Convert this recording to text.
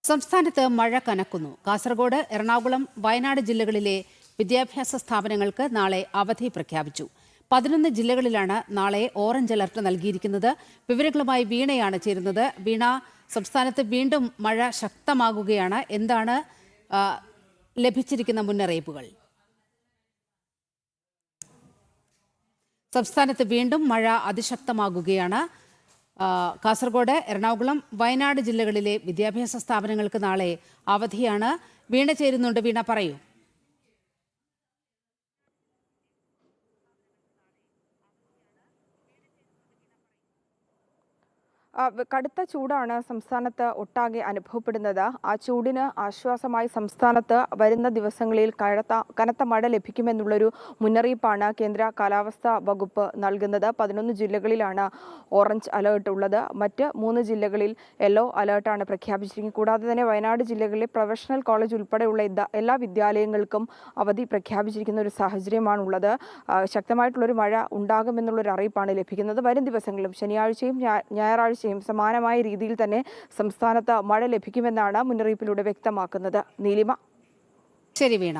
സംസ്ഥാനത്ത് മഴ കനക്കുന്നു. കാസർഗോഡ്, എറണാകുളം, വയനാട് ജില്ലകളിലെ വിദ്യാഭ്യാസ സ്ഥാപനങ്ങൾക്ക് നാളെ അവധി പ്രഖ്യാപിച്ചു. 11 ജില്ലകളിലാണ് നാളെ ഓറഞ്ച് അലർട്ട് നൽകിയിരിക്കുന്നത്. വിവരങ്ങളുമായി വീണയാണ് ചേരുന്നത്. വീണ, സംസ്ഥാനത്ത് വീണ്ടും മഴ ശക്തമാകുകയാണ്. എന്താണ് ലഭിച്ചിരിക്കുന്ന മുന്നറിയിപ്പുകൾ? സംസ്ഥാനത്ത് വീണ്ടും മഴ അതിശക്തമാകുകയാണ്. കാസർഗോഡ്, എറണാകുളം, വയനാട് ജില്ലകളിലെ വിദ്യാഭ്യാസ സ്ഥാപനങ്ങൾക്ക് നാളെ അവധിയാണ്. വീണ ചേരുന്നുണ്ട്. വീണ, പറയൂ. കടുത്ത ചൂടാണ് സംസ്ഥാനത്ത് ഒട്ടാകെ അനുഭവപ്പെടുന്നത്. ആ ചൂടിന് ആശ്വാസമായി സംസ്ഥാനത്ത് വരുന്ന ദിവസങ്ങളിൽ കനത്ത മഴ ലഭിക്കുമെന്നുള്ളൊരു മുന്നറിയിപ്പാണ് കേന്ദ്ര കാലാവസ്ഥാ വകുപ്പ് നൽകുന്നത്. 11 ജില്ലകളിലാണ് ഓറഞ്ച് അലേർട്ട് ഉള്ളത്. മറ്റ് 3 ജില്ലകളിൽ യെല്ലോ അലേർട്ടാണ് പ്രഖ്യാപിച്ചിരിക്കുന്നത്. കൂടാതെ തന്നെ വയനാട് ജില്ലകളിലെ പ്രൊഫഷണൽ കോളേജ് ഉൾപ്പെടെയുള്ള എല്ലാ വിദ്യാലയങ്ങൾക്കും അവധി പ്രഖ്യാപിച്ചിരിക്കുന്ന ഒരു സാഹചര്യമാണുള്ളത്. ശക്തമായിട്ടുള്ളൊരു മഴ ഉണ്ടാകുമെന്നുള്ളൊരു അറിയിപ്പാണ് ലഭിക്കുന്നത്. വരും ദിവസങ്ങളിലും ശനിയാഴ്ചയും ഞായറാഴ്ചയും സമാനമായ രീതിയിൽ തന്നെ സംസ്ഥാനത്ത് മഴ ലഭിക്കുമെന്നാണ് മുന്നറിയിപ്പിലൂടെ വ്യക്തമാക്കുന്നത്. നീലിമ. ശരി വീണ.